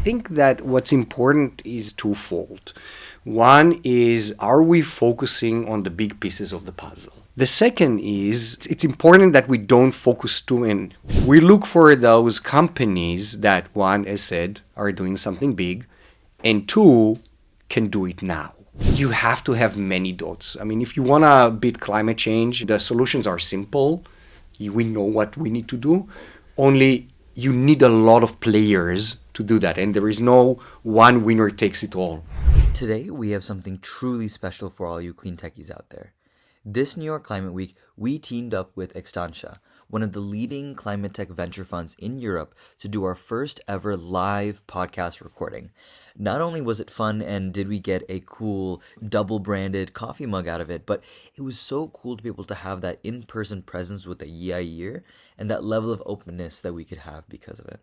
think that what's important is twofold. One is, are we focusing on the big pieces of the puzzle? The second is, it's important that we don't focus too in. We look for those companies that, one, as said, are doing something big, and two, can do it now. You have to have many dots. I mean, if you want to beat climate change, the solutions are simple. We know what we need to do. Only you need a lot of players to do that. And there is no one winner takes it all. Today, we have something truly special for all you clean techies out there. This New York Climate Week, we teamed up with Extantia, one of the leading climate tech venture funds in Europe, to do our first ever live podcast recording. Not only was it fun and did we get a cool double-branded coffee mug out of it, but it was so cool to be able to have that in-person presence with the Yair and that level of openness that we could have because of it.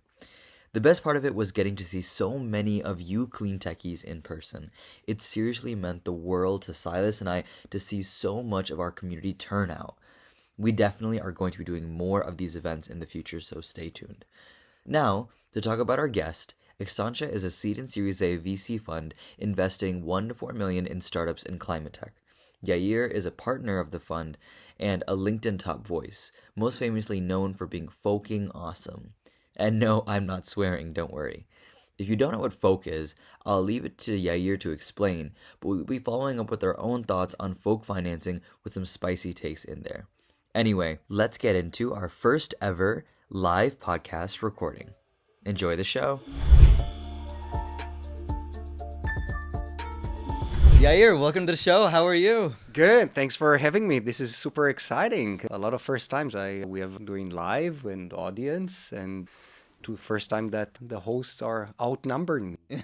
The best part of it was getting to see so many of you clean techies in person. It seriously meant the world to Silas and I to see so much of our community turn out. We definitely are going to be doing more of these events in the future, so stay tuned. Now, to talk about our guest, Extantia is a seed and Series A VC fund investing $1 to $4 million in startups in climate tech. Yair is a partner of the fund and a LinkedIn top voice, most famously known for being fucking awesome. And no, I'm not swearing, don't worry. If you don't know what folk is, I'll leave it to Yair to explain, but we'll be following up with our own thoughts on folk financing with some spicy takes in there. Anyway, let's get into our first ever live podcast recording. Enjoy the show. Yair, welcome to the show. How are you? Good. Thanks for having me. This is super exciting. A lot of first times we have doing live and audience, and first time that the hosts are outnumbering me.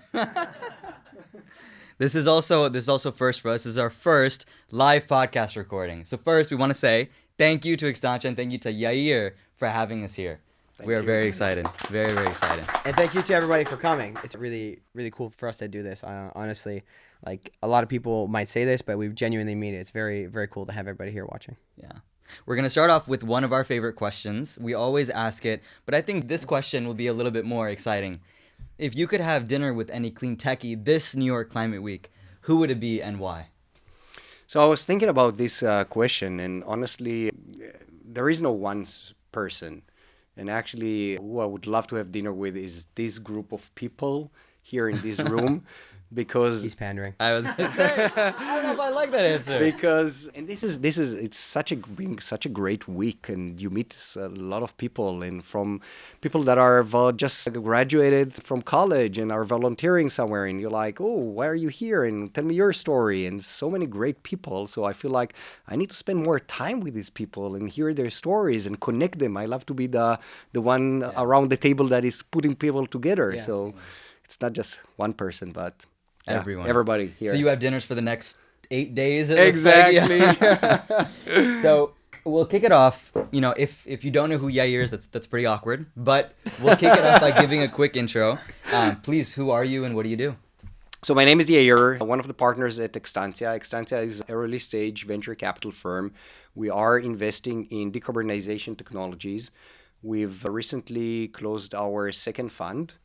This is also first for us. This is our first live podcast recording. So first, we want to say thank you to Extantia and thank you to Yair for having us here. We are very excited. Very, very excited. And thank you to everybody for coming. It's really, really cool for us to do this. Honestly, like a lot of people might say this, but we genuinely mean it. It's very, very cool to have everybody here watching. Yeah. We're going to start off with one of our favorite questions. We always ask it, but I think this question will be a little bit more exciting. If you could have dinner with any clean techie this New York Climate Week, who would it be and why? So I was thinking about this question, and honestly, there is no one person. And actually, who I would love to have dinner with is this group of people here in this room. Because he's pandering. I was gonna say, I don't know if I like that answer. Because it's such a great week, and you meet a lot of people, and from people that are just graduated from college and are volunteering somewhere, and you're like, oh, why are you here? And tell me your story. And so many great people. So I feel like I need to spend more time with these people and hear their stories and connect them. I love to be the one around the table that is putting people together. Yeah. So it's not just one person, but everybody here. So you have dinners for the next 8 days? Exactly. Like. Yeah. So we'll kick it off. You know, if you don't know who Yair is, that's pretty awkward. But we'll kick it off by giving a quick intro. Please, who are you and what do you do? So my name is Yair, one of the partners at Extantia. Extantia is an early stage venture capital firm. We are investing in decarbonization technologies. We've recently closed our second fund.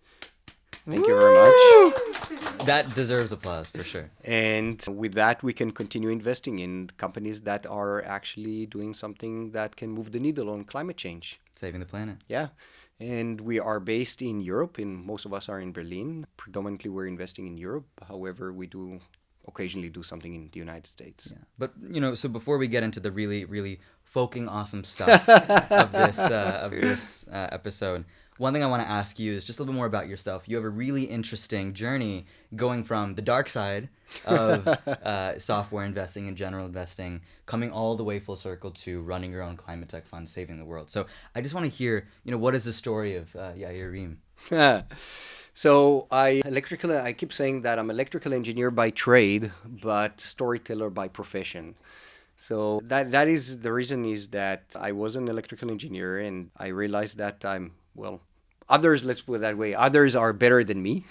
Thank you very much. That deserves applause for sure. And with that, we can continue investing in companies that are actually doing something that can move the needle on climate change. Saving the planet. Yeah. And we are based in Europe, and most of us are in Berlin. Predominantly, we're investing in Europe. However, we do occasionally do something in the United States. Yeah. But, so before we get into the really, really fucking awesome stuff of this episode, one thing I want to ask you is just a little bit more about yourself. You have a really interesting journey going from the dark side of software investing and general investing, coming all the way full circle to running your own climate tech fund, saving the world. So I just want to hear, what is the story of Yair Reem? So I keep saying that I'm electrical engineer by trade, but storyteller by profession. So that is the reason is that I was an electrical engineer, and I realized that others, let's put it that way, others are better than me.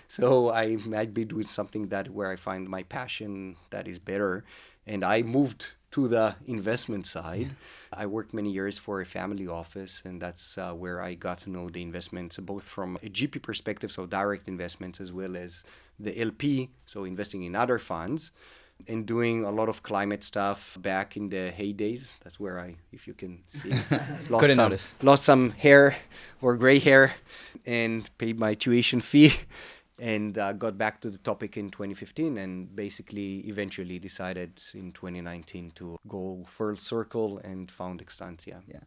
So I might be doing something where I find my passion that is better. And I moved to the investment side. I worked many years for a family office, and that's where I got to know the investments, both from a GP perspective, so direct investments, as well as the LP, so investing in other funds, and doing a lot of climate stuff back in the heydays. That's where I, if you can see, lost some hair or gray hair and paid my tuition fee. And got back to the topic in 2015 and basically eventually decided in 2019 to go full circle and found Extantia. Yeah.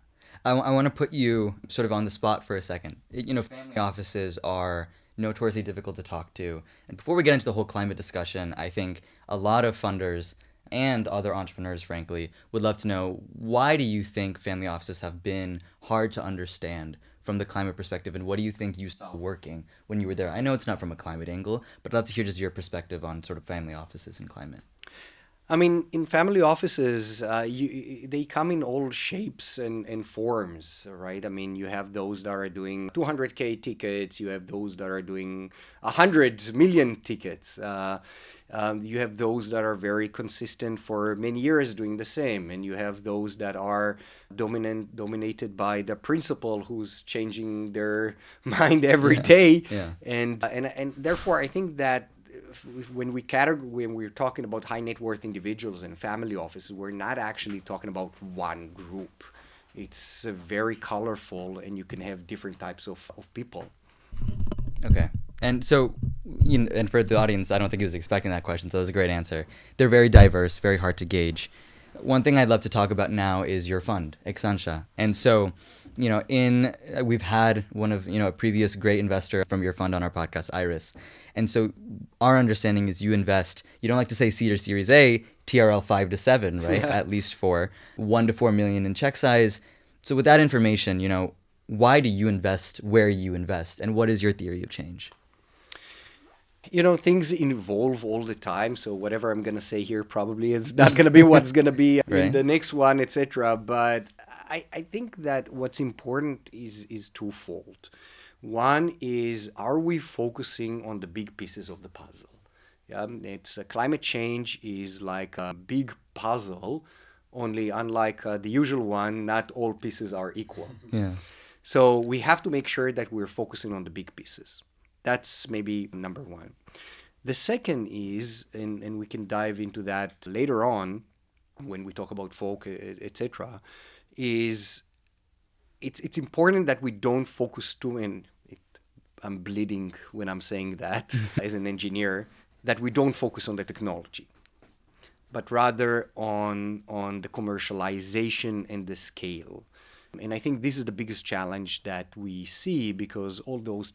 I want to put you sort of on the spot for a second. Family offices are notoriously difficult to talk to. And before we get into the whole climate discussion, I think a lot of funders and other entrepreneurs, frankly, would love to know, why do you think family offices have been hard to understand from the climate perspective, and what do you think you saw working when you were there? I know it's not from a climate angle, but I'd love to hear just your perspective on sort of family offices and climate. I mean, in family offices, they come in all shapes and forms, right? I mean, you have those that are doing 200K tickets, you have those that are doing 100 million tickets. You have those that are very consistent for many years doing the same, and you have those that are dominated by the principal who's changing their mind every day. Yeah. And therefore, I think that when we're talking about high net worth individuals and family offices, we're not actually talking about one group. It's very colorful, and you can have different types of people. Okay. And so, and for the audience, I don't think he was expecting that question, so that was a great answer. They're very diverse, very hard to gauge. One thing I'd love to talk about now is your fund, Extantia. And so, we've had one of, a previous great investor from your fund on our podcast, Iris. And so our understanding is you invest, you don't like to say seed or Series A, TRL 5 to 7, right? At least for 1 to 4 million in check size. So with that information, why do you invest where you invest, and what is your theory of change? Things evolve all the time, so whatever I'm going to say here probably is not going to be what's going to be right. in the next one, etc. But I think that what's important is twofold. One is, are we focusing on the big pieces of the puzzle? Yeah, it's climate change is like a big puzzle, only unlike the usual one, not all pieces are equal. Yeah. So we have to make sure that we're focusing on the big pieces. That's maybe number one. The second is, and we can dive into that later on when we talk about folk, etc., is it's important that we don't focus too, and I'm bleeding when I'm saying that as an engineer, that we don't focus on the technology, but rather on the commercialization and the scale. And I think this is the biggest challenge that we see, because all these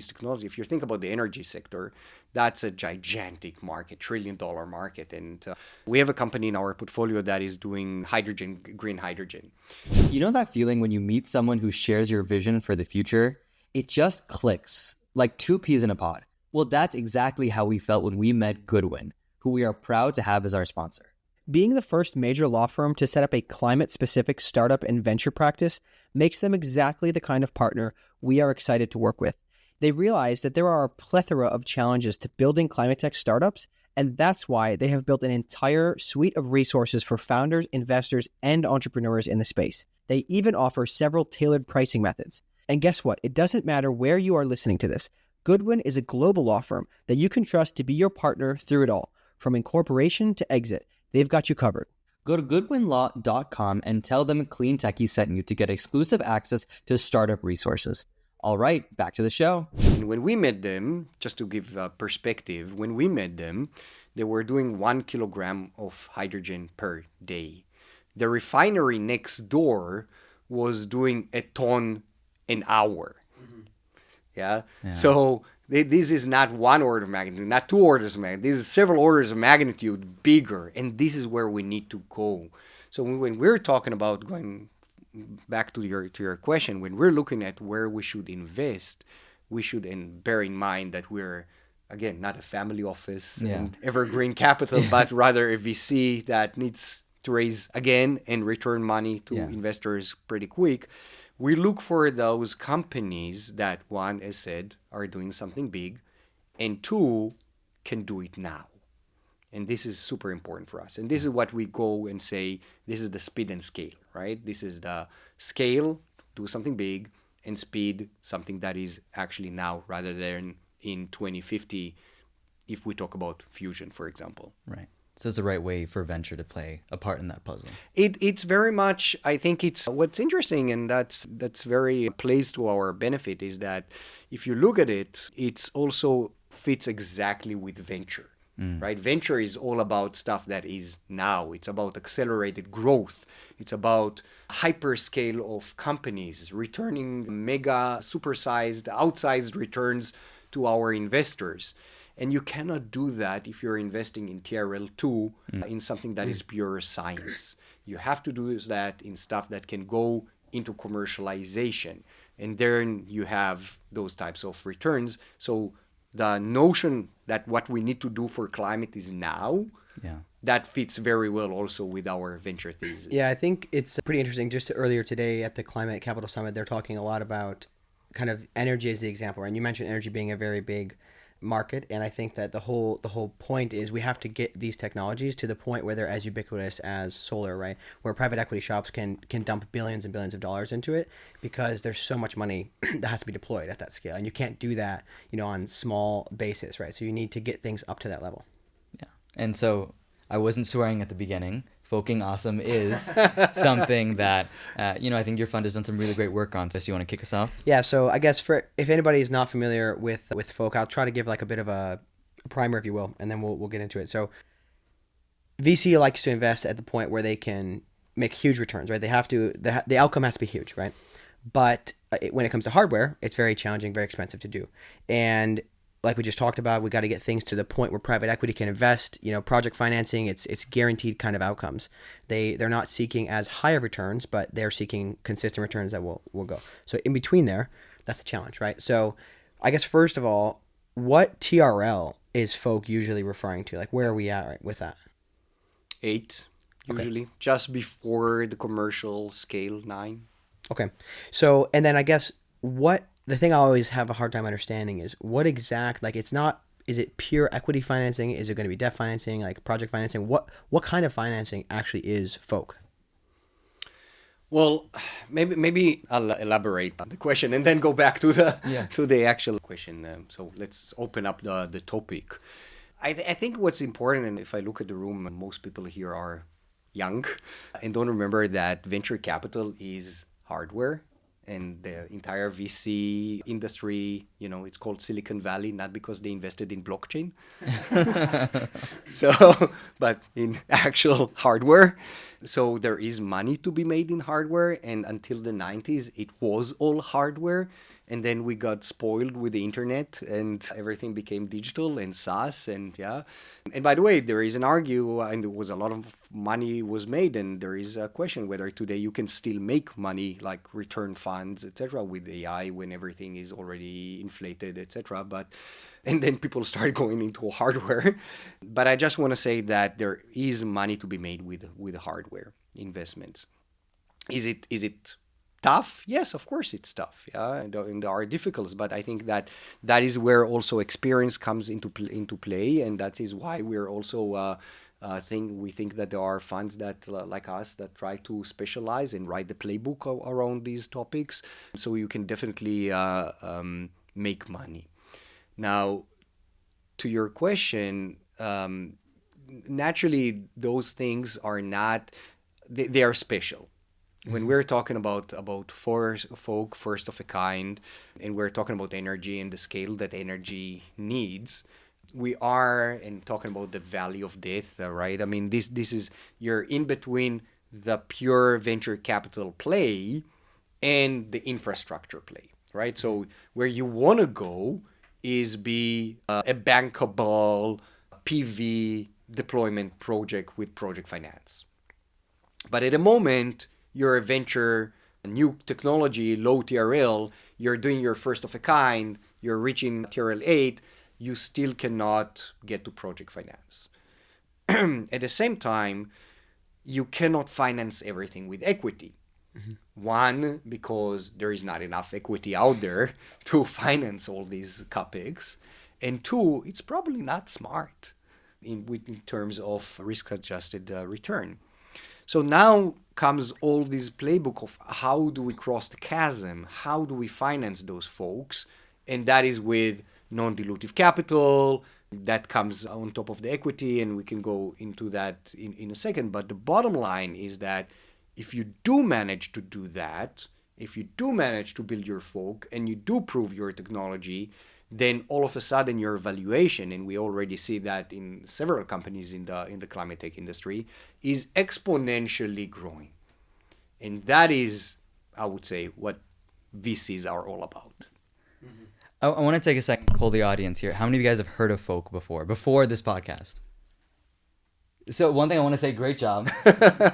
technologies, if you think about the energy sector, that's a gigantic market, $1 trillion market. And we have a company in our portfolio that is doing hydrogen, green hydrogen. You know that feeling when you meet someone who shares your vision for the future? It just clicks, like two peas in a pod. Well, that's exactly how we felt when we met Goodwin, who we are proud to have as our sponsor. Being the first major law firm to set up a climate-specific startup and venture practice makes them exactly the kind of partner we are excited to work with. They realize that there are a plethora of challenges to building climate tech startups, and that's why they have built an entire suite of resources for founders, investors, and entrepreneurs in the space. They even offer several tailored pricing methods. And guess what? It doesn't matter where you are listening to this. Goodwin is a global law firm that you can trust to be your partner through it all, from incorporation to exit. They've got you covered. Go to goodwinlaw.com and tell them Clean Techie sent you to get exclusive access to startup resources. All right, back to the show. And when we met them, just to give perspective, when we met them, they were doing 1 kilogram of hydrogen per day. The refinery next door was doing a ton an hour. Mm-hmm. Yeah? So this is not one order of magnitude, not two orders of magnitude. This is several orders of magnitude bigger, and this is where we need to go. So when we're talking about going back to your question, when we're looking at where we should invest, we should bear in mind that we're, again, not a family office and evergreen capital, but rather a VC that needs to raise again and return money to investors pretty quick. We look for those companies that, one, as said, are doing something big, and two, can do it now. And this is super important for us. And this is what we go and say, this is the speed and scale, right? This is the scale, do something big, and speed, something that is actually now rather than in 2050, if we talk about fusion, for example. Right. So it's the right way for venture to play a part in that puzzle. It's very much, I think it's what's interesting, and that's very plays to our benefit, is that if you look at it, it's also fits exactly with venture. Right? Venture is all about stuff that is now. It's about accelerated growth. It's about hyperscale of companies returning mega, supersized, outsized returns to our investors. And you cannot do that if you're investing in TRL2 in something that is pure science. You have to do that in stuff that can go into commercialization. And then you have those types of returns. So the notion that what we need to do for climate is now, that fits very well also with our venture thesis. Yeah, I think it's pretty interesting. Just earlier today at the Climate Capital Summit, they're talking a lot about kind of energy as the example, and you mentioned energy being a very big market, and I think that the whole point is we have to get these technologies to the point where they're as ubiquitous as solar, right? Where private equity shops can dump billions and billions of dollars into it because there's so much money that has to be deployed at that scale, and you can't do that, on small basis, right? So you need to get things up to that level. Yeah, and so I wasn't swearing at the beginning. Folking Awesome is something that, I think your fund has done some really great work on. So you want to kick us off? Yeah, so I guess if anybody is not familiar with Folk, I'll try to give like a bit of a primer, if you will, and then we'll get into it. So VC likes to invest at the point where they can make huge returns, right? They have to, the outcome has to be huge, right? But when it comes to hardware, it's very challenging, very expensive to do. And like we just talked about, we got to get things to the point where private equity can invest. Project financing, it's guaranteed kind of outcomes. They're not seeking as high of returns, but they're seeking consistent returns that will go. So in between there, that's the challenge, right? So I guess first of all, what TRL is Folk usually referring to? Like, where are we at right, with that? 8, usually, just before the commercial scale 9. Okay. So, and then I guess the thing I always have a hard time understanding is what exact, like, is it pure equity financing? Is it going to be debt financing, like project financing? What kind of financing actually is Folk? Well, maybe I'll elaborate on the question and then go back to the actual question. So let's open up the topic. I think what's important, and if I look at the room, most people here are young and don't remember that venture capital is hardware. And the entire VC industry, it's called Silicon Valley, not because they invested in blockchain, but in actual hardware. So there is money to be made in hardware. And until the 90s, it was all hardware. And then we got spoiled with the internet and everything became digital and SaaS and And by the way, there is an and there was a lot of money was made, and there is a question whether today you can still make money like return funds, etc. with AI when everything is already inflated, etc. And then people start going into hardware. But I just want to say that there is money to be made with hardware investments. Is it tough? Yes, of course it's tough. And there are difficulties, but I think that is where also experience comes into play, and that is why we're also we think that there are funds that like us that try to specialize and write the playbook around these topics, so you can definitely make money. Now, to your question, naturally those things are not. They are special. When we're talking about Folk, first of a kind, and we're talking about energy and the scale that energy needs, we are talking about the valley of death, right? I mean, this is, you're in between the pure venture capital play and the infrastructure play, right? So where you want to go is be a bankable PV deployment project with project finance. But at the moment, you're a venture, new technology, low TRL, you're doing your first of a kind, you're reaching TRL 8, you still cannot get to project finance. At the same time, you cannot finance everything with equity. Mm-hmm. One, because there is not enough equity out there to finance all these CapEx. And two, it's probably not smart. in terms of risk-adjusted return. So now comes all this playbook of how do we cross the chasm? How do we finance those folks? And that is with non-dilutive capital. That comes on top of the equity, and we can go into that in a second. But the bottom line is that if you do manage to do that, if you do manage to build your folk and you do prove your technology, then all of a sudden your valuation, and we already see that in several companies in the climate tech industry, is exponentially growing. And that is, I would say, what VCs are all about. I want to take a second to poll the audience here. How many of you guys have heard of Folk before this podcast? So one thing I want to say, great job.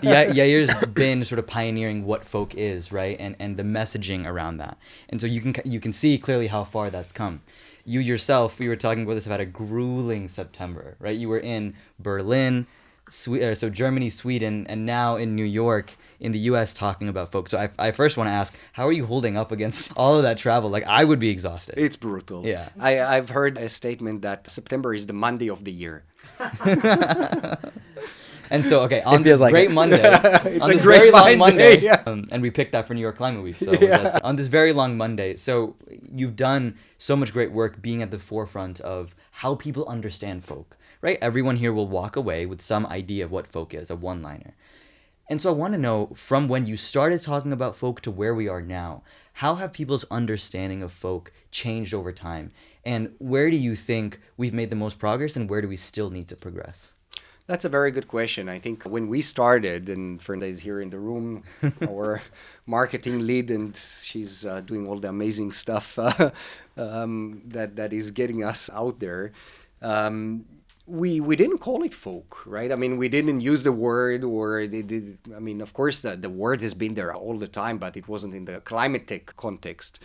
Yair's been sort of pioneering what Folk is, right? And the messaging around that. And so you can see clearly how far that's come. You yourself, we were talking about this, about a grueling September, right? You were in Berlin, so Germany, Sweden, and now in New York, in the U.S. talking about Folk. So I first want to ask, how are you holding up against all of that travel? Like, I would be exhausted. It's brutal. Yeah. I've heard a statement that September is the Monday of the year. And so, okay, on this like great it. Monday, It's on a this great very long Monday, Monday, yeah. And we picked that for New York Climate Week. So Yeah. on this very long Monday, so you've done so much great work being at the forefront of how people understand Folk, right? Everyone here will walk away with some idea of what Folk is, a one-liner. And so I want to know, from when you started talking about Folk to where we are now, how have people's understanding of Folk changed over time? And where do you think we've made the most progress, and where do we still need to progress? That's a very good question. I think when we started, and Fernanda is here in the room, our marketing lead, and she's doing all the amazing stuff that is getting us out there. We didn't call it folk, right? I mean, we didn't use the word, or they did. I mean, of course, the word has been there all the time, but it wasn't in the climate tech context.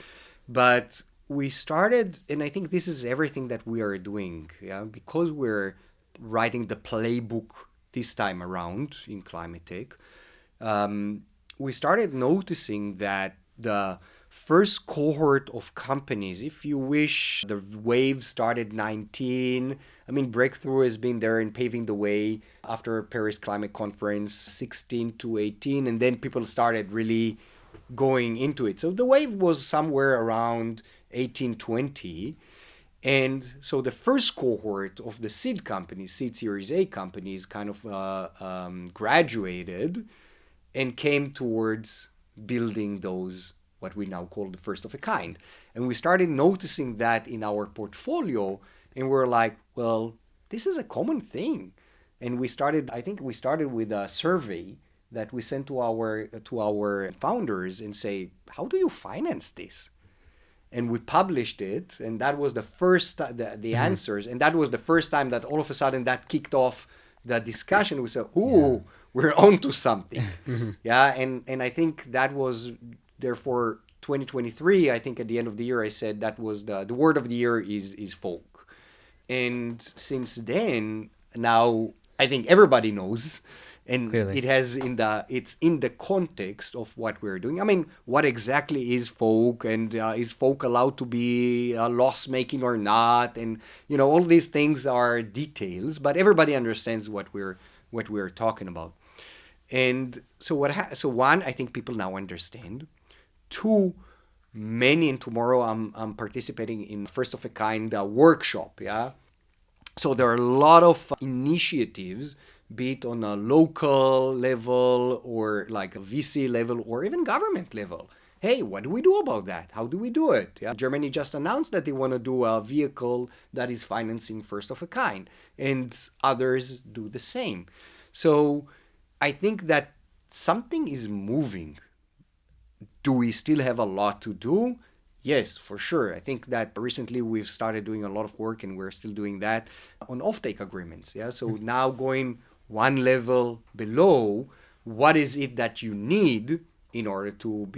But we started, and I think this is everything that we are doing, yeah, because we're writing the playbook this time around in climate tech. We started noticing that the first cohort of companies, if you wish, the wave started 19. I mean, breakthrough has been there in paving the way after Paris Climate Conference 16 to 18, and then people started really going into it. So the wave was somewhere around 18, 20. And so the first cohort of the seed companies, seed Series A companies, kind of graduated and came towards building those, what we now call the first of a kind. And we started noticing that in our portfolio, and we're like, well, this is a common thing. And I think we started with a survey that we sent to our founders and say, how do you finance this? And we published it, and that was the first the answers, and that was the first time that all of a sudden that kicked off the discussion. We said, "Ooh, we're onto something." Yeah, and I think that was therefore 2023. I think at the end of the year, I said that was the word of the year is folk, and since then now I think everybody knows. And Clearly. it's in the context of what we're doing. I mean, what exactly is folk, and is folk allowed to be loss making or not? And all these things are details, but everybody understands what we're talking about. And so so one, I think people now understand. Two, many, and tomorrow I'm participating in first of a kind workshop. Yeah, so there are a lot of initiatives, be it on a local level or like a VC level or even government level. Hey, what do we do about that? How do we do it? Yeah. Germany just announced that they want to do a vehicle that is financing first of a kind, and others do the same. So I think that something is moving. Do we still have a lot to do? Yes, for sure. I think that recently we've started doing a lot of work, and we're still doing that on offtake agreements. Yeah. So now going one level below, what is it that you need in order to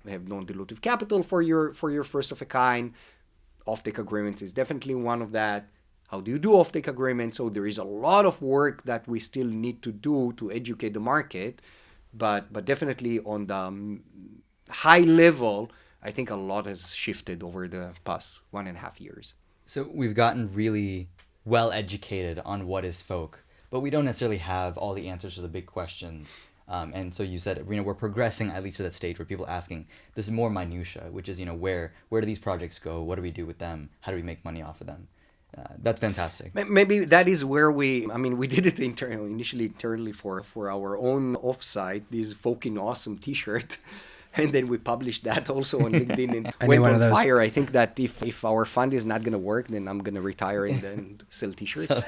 have non-dilutive capital for your first of a kind? Offtake agreements is definitely one of that. How do you do offtake agreements? So there is a lot of work that we still need to do to educate the market, but definitely on the high level, I think a lot has shifted over the past 1.5 years. So we've gotten really well educated on what is folk, but we don't necessarily have all the answers to the big questions. And so you said, we're progressing at least to that stage where people are asking this more minutia, which is, where do these projects go? What do we do with them? How do we make money off of them? That's fantastic. Maybe that is where we did it initially internally for our own offsite, this fucking awesome t-shirt. And then we published that also on LinkedIn and I went need one on of those. fire. I think that if our fund is not going to work, then I'm going to retire and then sell t-shirts.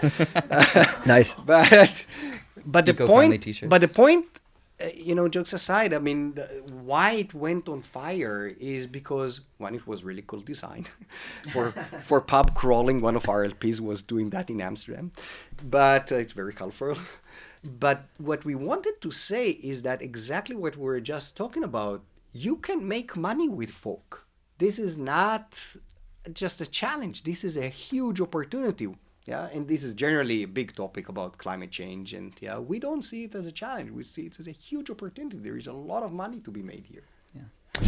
Nice. But the Eco-friendly point, t-shirts. but the point, jokes aside, why it went on fire is because, one, it was really cool design. for pub crawling, one of our LPs was doing that in Amsterdam. But it's very colorful. But what we wanted to say is that exactly what we were just talking about, you can make money with folk. This is not just a challenge. This is a huge opportunity. Yeah, and this is generally a big topic about climate change. And yeah, we don't see it as a challenge. We see it as a huge opportunity. There is a lot of money to be made here.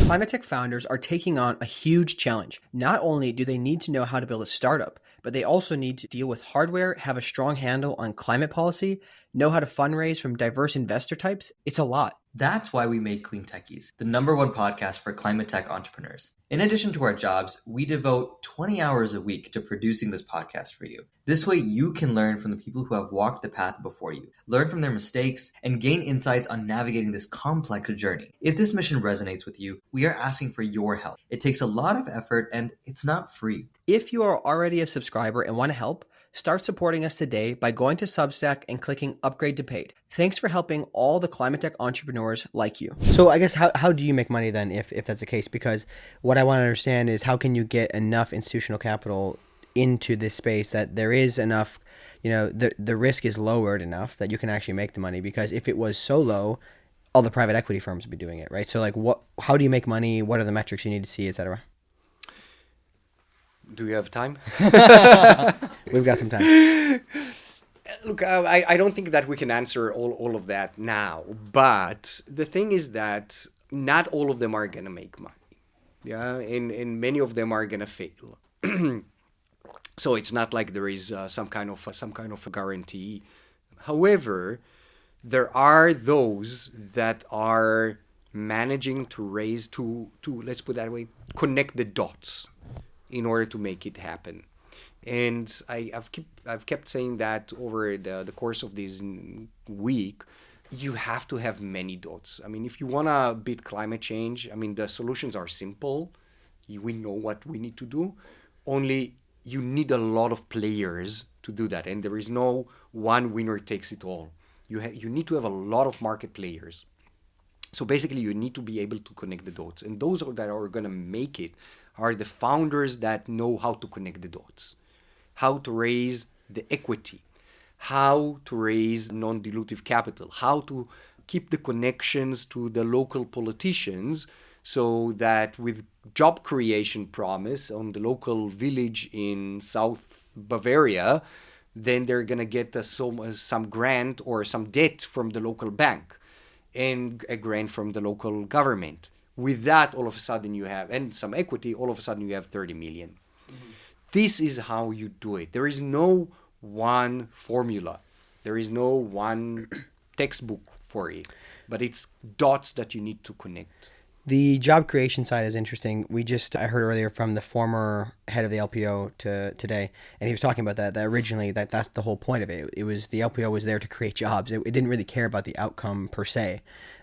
Climate tech founders are taking on a huge challenge. Not only do they need to know how to build a startup, but they also need to deal with hardware, have a strong handle on climate policy, know how to fundraise from diverse investor types. It's a lot. That's why we made Clean Techies, the #1 podcast for climate tech entrepreneurs. In addition to our jobs, we devote 20 hours a week to producing this podcast for you. This way you can learn from the people who have walked the path before you, learn from their mistakes, and gain insights on navigating this complex journey. If this mission resonates with you, we are asking for your help. It takes a lot of effort and it's not free. If you are already a subscriber and want to help, start supporting us today by going to Substack and clicking Upgrade to Paid. Thanks for helping all the climate tech entrepreneurs like you. So I guess how do you make money then if that's the case? Because what I want to understand is how can you get enough institutional capital into this space that there is enough, the risk is lowered enough that you can actually make the money? Because if it was so low, all the private equity firms would be doing it, right? So how do you make money? What are the metrics you need to see, et cetera? Do you have time? We've got some time. Look, I don't think that we can answer all of that now. But the thing is that not all of them are going to make money. Yeah, and many of them are going to fail. So it's not like there is some kind of a guarantee. However, there are those that are managing to raise to let's put it that way, connect the dots in order to make it happen. And I've kept saying that over the course of this week. You have to have many dots. If you want to beat climate change, the solutions are simple. We know what we need to do. Only you need a lot of players to do that. And there is no one winner takes it all. You need to have a lot of market players. So basically, you need to be able to connect the dots. And those that are going to make it are the founders that know how to connect the dots, how to raise the equity, how to raise non-dilutive capital, how to keep the connections to the local politicians so that with job creation promise on the local village in South Bavaria, then they're going to get some grant or some debt from the local bank and a grant from the local government. With that, all of a sudden you have, and some equity, all of a sudden you have 30 million. Mm-hmm. This is how you do it. There is no one formula. There is no one textbook for it. But it's dots that you need to connect. The job creation side is interesting. I heard earlier from the former head of the LPO today, and he was talking about that originally that's the whole point of it. It was the LPO was there to create jobs. It didn't really care about the outcome per se.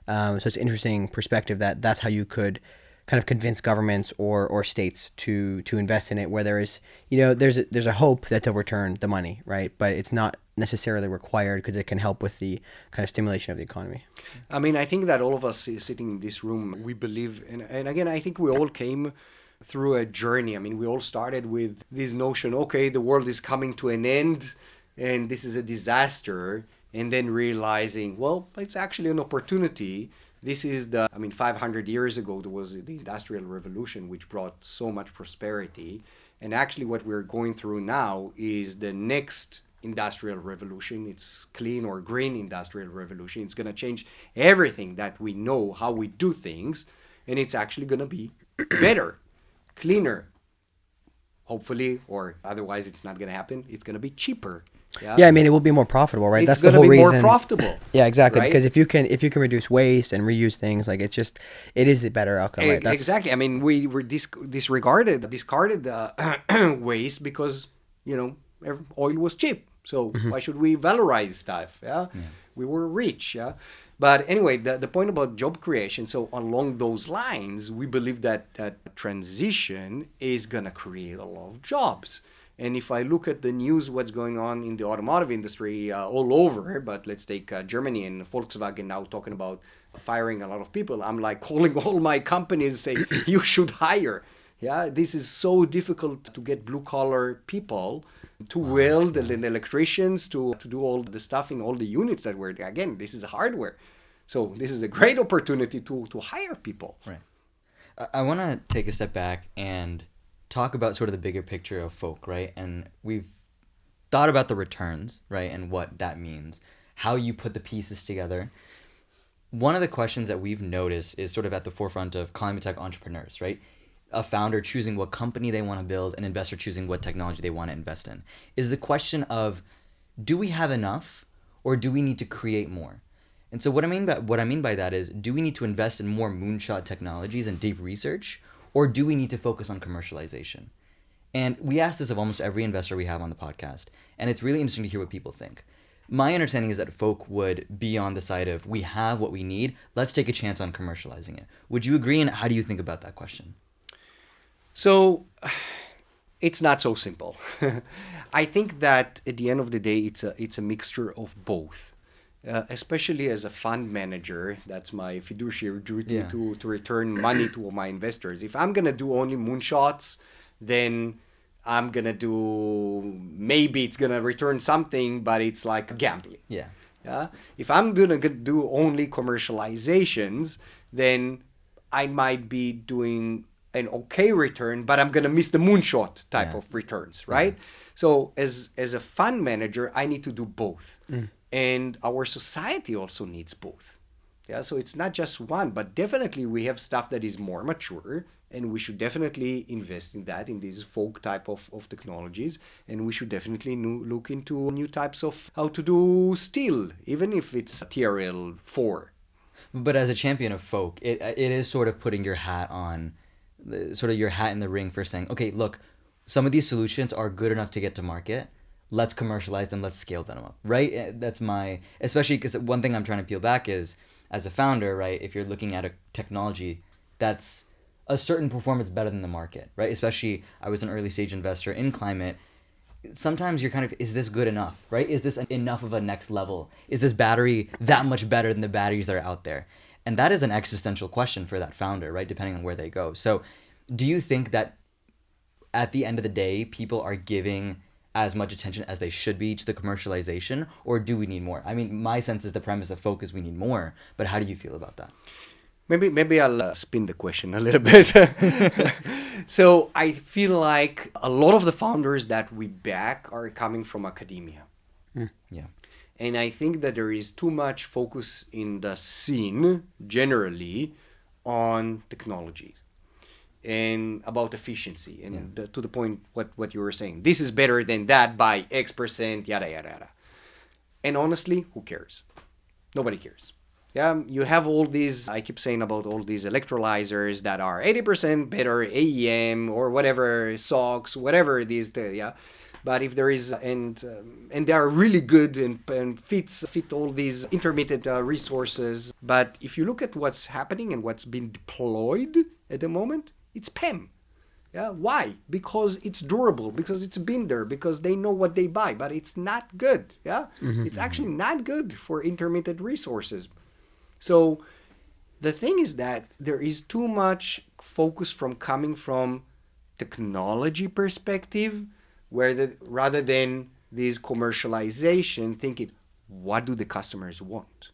So it's an interesting perspective that's how you could kind of convince governments or states to invest in it, where there's a hope that they'll return the money, right? But it's not necessarily required because it can help with the kind of stimulation of the economy. I think that all of us sitting in this room, we believe, and again, I think we all came through a journey. We all started with this notion, okay, the world is coming to an end and this is a disaster, and then realizing, well, it's actually an opportunity. This is 500 years ago, there was the Industrial Revolution, which brought so much prosperity. And actually what we're going through now is the next industrial revolution. It's clean or green industrial revolution. It's going to change everything that we know, how we do things. And it's actually going to be better, cleaner, hopefully, or otherwise it's not going to happen, it's going to be cheaper. Yeah, I mean, it will be more profitable, right? It's That's the going to whole be reason. more profitable. Yeah, exactly. Right? Because if you can reduce waste and reuse things, like it is the better outcome, right? Exactly. I mean, we were discarded waste because oil was cheap. So why should we valorize stuff? Yeah, we were rich. Yeah, but anyway, the point about job creation. So along those lines, we believe that transition is gonna create a lot of jobs. And if I look at the news, what's going on in the automotive industry all over, but let's take Germany and Volkswagen now talking about firing a lot of people. I'm like calling all my companies and say, you should hire. Yeah, this is so difficult to get blue collar people to weld and electricians to do all the stuff in all the units that were, again, this is hardware. So this is a great opportunity to hire people. Right. I want to take a step back and talk about sort of the bigger picture of folk, right? And we've thought about the returns, right? And what that means, how you put the pieces together. One of the questions that we've noticed is sort of at the forefront of climate tech entrepreneurs, right? A founder choosing what company they want to build, an investor choosing what technology they want to invest in, is the question of, do we have enough or do we need to create more? And so what I mean by that is, do we need to invest in more moonshot technologies and deep research, or do we need to focus on commercialization? And we ask this of almost every investor we have on the podcast, and it's really interesting to hear what people think. My understanding is that folk would be on the side of, we have what we need, let's take a chance on commercializing it. Would you agree, and how do you think about that question? So it's not so simple. I think that at the end of the day, it's a mixture of both. Especially as a fund manager, that's my fiduciary duty to return money to my investors. If I'm gonna do only moonshots, then I'm gonna do, maybe it's gonna return something, but it's like gambling. Yeah. If I'm gonna do only commercializations, then I might be doing an okay return, but I'm gonna miss the moonshot type of returns, right? So as a fund manager, I need to do both. And our society also needs both. Yeah, so it's not just one, but definitely we have stuff that is more mature, and we should definitely invest in that, in these folk type of technologies, and we should definitely look into new types of how to do steel, even if it's TRL 4. But as a champion of folk, it is sort of putting your hat on, sort of your hat in the ring for saying, okay, look, some of these solutions are good enough to get to market. Let's commercialize them, let's scale them up, right? That's especially because one thing I'm trying to peel back is, as a founder, right, if you're looking at a technology that's a certain performance better than the market, right? Especially, I was an early stage investor in climate. Sometimes you're kind of, is this good enough, right? Is this enough of a next level? Is this battery that much better than the batteries that are out there? And that is an existential question for that founder, right? Depending on where they go. So do you think that at the end of the day, people are giving as much attention as they should be to the commercialization, or do we need more? I mean, my sense is the premise of focus, we need more, but how do you feel about that? Maybe I'll spin the question a little bit. So I feel like a lot of the founders that we back are coming from academia. Yeah. And I think that there is too much focus in the scene generally on technologies and about efficiency, and to the point what you were saying, this is better than that by X%, yada yada yada. And honestly, who cares? Nobody cares. Yeah, you have all these, I keep saying about all these electrolyzers that are 80% better AEM or whatever, SOx, whatever it is, but if there is, and they are really good and fit all these intermittent resources, but if you look at what's happening and what's been deployed at the moment, it's PEM. Yeah, why? Because it's durable, because it's been there, because they know what they buy, but it's not good. Yeah, it's actually not good for intermittent resources. So the thing is that there is too much focus coming from technology perspective, rather than this commercialization, thinking, what do the customers want?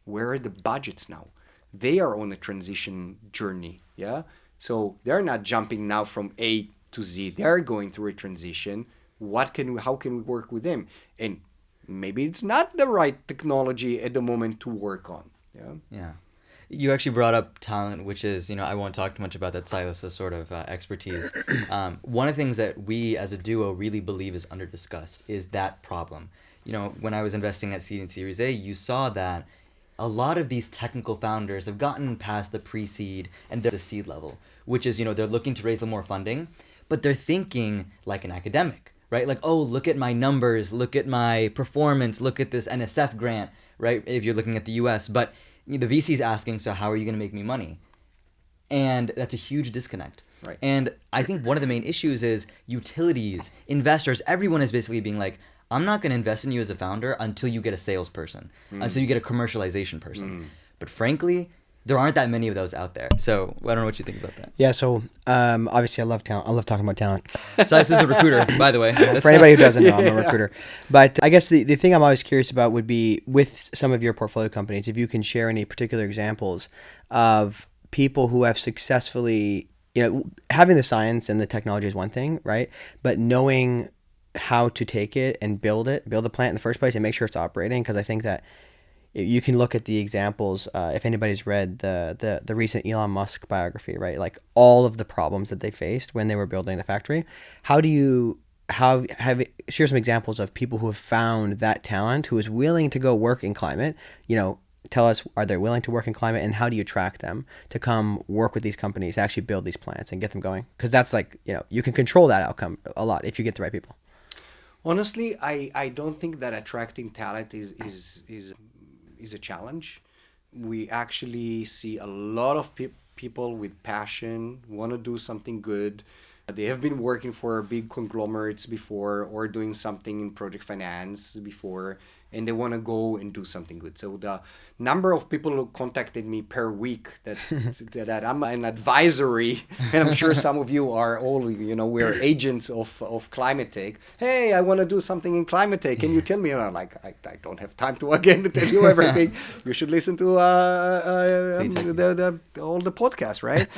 Where are the budgets now? They are on a transition journey. Yeah. So they're not jumping now from A to Z. They're going through a transition. How can we work with them? And maybe it's not the right technology at the moment to work on. Yeah. Yeah. You actually brought up talent, which is, I won't talk too much about that, Silas's sort of expertise. One of the things that we as a duo really believe is underdiscussed is that problem. When I was investing at Seed and Series A, you saw that a lot of these technical founders have gotten past the pre-seed and they're at the seed level, which is, they're looking to raise a little more funding, but they're thinking like an academic, right? Like, oh, look at my numbers, look at my performance, look at this NSF grant, right? If you're looking at the US, but the VC's asking, so how are you going to make me money? And that's a huge disconnect. Right. And I think one of the main issues is utilities, investors, everyone is basically being like, I'm not going to invest in you as a founder until you get a salesperson, until you get a commercialization person. But frankly, there aren't that many of those out there. So I don't know what you think about that. Yeah, so obviously I love talent. I love talking about talent. Silas is a recruiter, by the way. For anybody who doesn't know, I'm a recruiter. But I guess the thing I'm always curious about would be with some of your portfolio companies, if you can share any particular examples of people who have successfully, having the science and the technology is one thing, right? But knowing how to take it and build a plant in the first place and make sure it's operating. Because I think that you can look at the examples, if anybody's read the recent Elon Musk biography, right? Like all of the problems that they faced when they were building the factory. Share some examples of people who have found that talent, who is willing to go work in climate. Tell us, are they willing to work in climate, and how do you attract them to come work with these companies, to actually build these plants and get them going? Because that's like, you can control that outcome a lot if you get the right people. Honestly, I don't think that attracting talent is a challenge. We actually see a lot of people with passion, want to do something good. They have been working for big conglomerates before or doing something in project finance before, and they want to go and do something good. So the number of people who contacted me per week that I'm an advisory, and I'm sure some of you are all, we're agents of climate tech. Hey, I want to do something in climate tech. Can you tell me? And I'm like, I don't have time to tell you everything. You should listen to all the podcasts, right?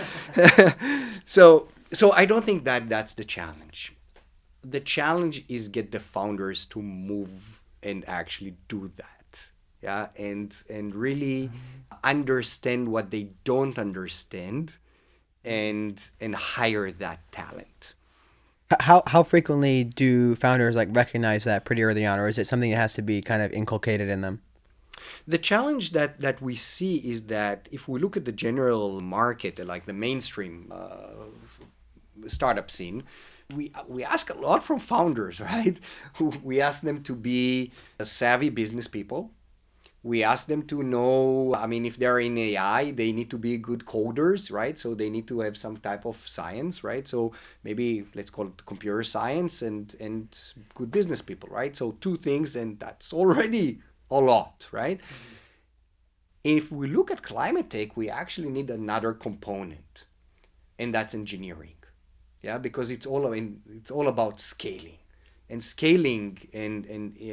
So I don't think that's the challenge. The challenge is get the founders to move and actually do that, and really understand what they don't understand, and hire that talent. How frequently do founders recognize that pretty early on, or is it something that has to be kind of inculcated in them? The challenge that we see is that if we look at the general market, like the mainstream startup scene, we ask a lot from founders, right? We ask them to be savvy business people. We ask them to know, if they're in AI, they need to be good coders, right? So they need to have some type of science, right? So maybe let's call it computer science and good business people, right? So two things, and that's already a lot, right? If we look at climate tech, we actually need another component, and that's engineering. Because it's all about scaling, and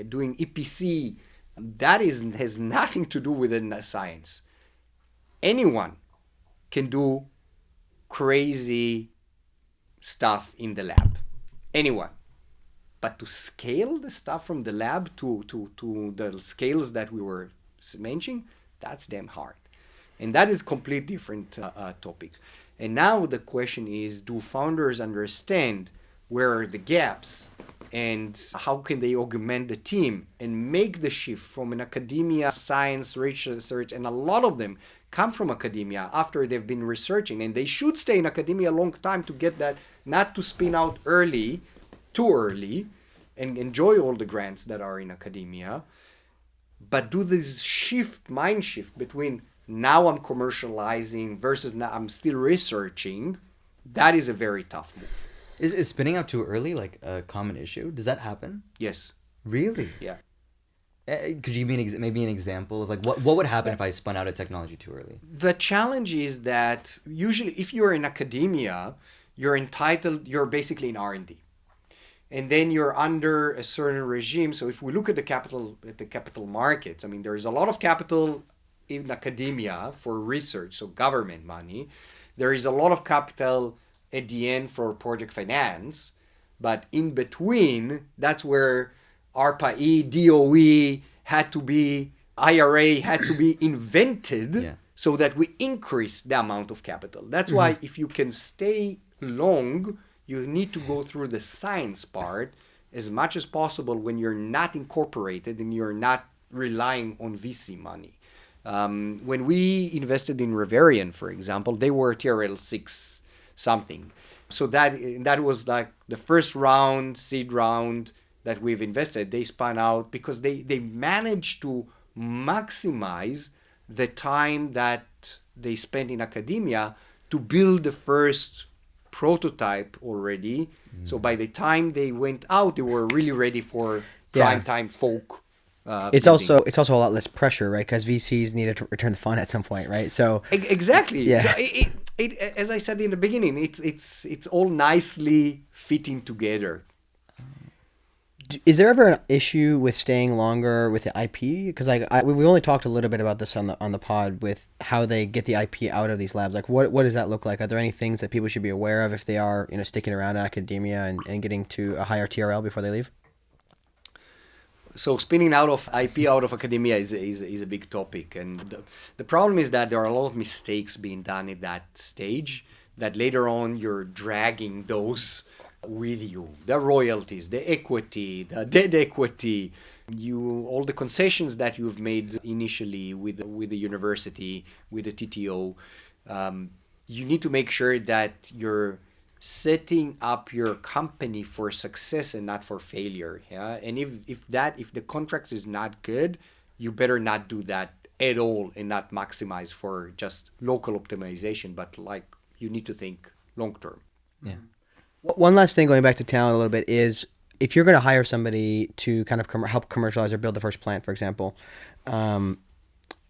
doing EPC. That has nothing to do with science. Anyone can do crazy stuff in the lab. Anyone. But to scale the stuff from the lab to the scales that we were mentioning, that's damn hard. And that is a completely different topic. And now the question is, do founders understand where are the gaps, and how can they augment the team and make the shift from an academia, science, research, and a lot of them come from academia after they've been researching, and they should stay in academia a long time to get that, not to spin out too early, and enjoy all the grants that are in academia, but do this mind shift between now I'm commercializing versus now I'm still researching. That is a very tough move. Is spinning out too early a common issue? Does that happen? Yes. Really? Yeah. Could you give me maybe an example of what would happen if I spun out a technology too early? The challenge is that usually if you're in academia, you're basically in R&D. And then you're under a certain regime. So if we look at the capital markets, there is a lot of capital in academia for research, so government money. There is a lot of capital at the end for project finance, but in between, that's where ARPA-E, DOE IRA had to be invented. Yeah. so that we increase the amount of capital. That's why if you can stay long, you need to go through the science part as much as possible when you're not incorporated and you're not relying on VC money. When we invested in Reverian, for example, they were TRL 6 something. So that was like the first round, seed round that we've invested. They spun out because they managed to maximize the time that they spent in academia to build the first prototype already. So by the time they went out, they were really ready for prime time folk. It's also a lot less pressure, right? Because VCs need to return the fund at some point, right? So exactly. Yeah. So it as I said in the beginning, it's all nicely fitting together. is there ever an issue with staying longer with the IP? Because we only talked a little bit about this on the pod with how they get the IP out of these labs. Like what does that look like? Are there any things that people should be aware of if they are sticking around in academia and getting to a higher TRL before they leave? So spinning out of IP out of academia is a big topic, and the problem is that there are a lot of mistakes being done at that stage that later on you're dragging those with you. The royalties, the equity, the debt equity, all the concessions that you've made initially with the university, with the TTO. You need to make sure that you're setting up your company for success and not for failure. Yeah, and if the contract is not good, you better not do that at all and not maximize for just local optimization, but like you need to think long term. Yeah. One last thing, going back to talent a little bit, is if you're going to hire somebody to kind of help commercialize or build the first plant, for example,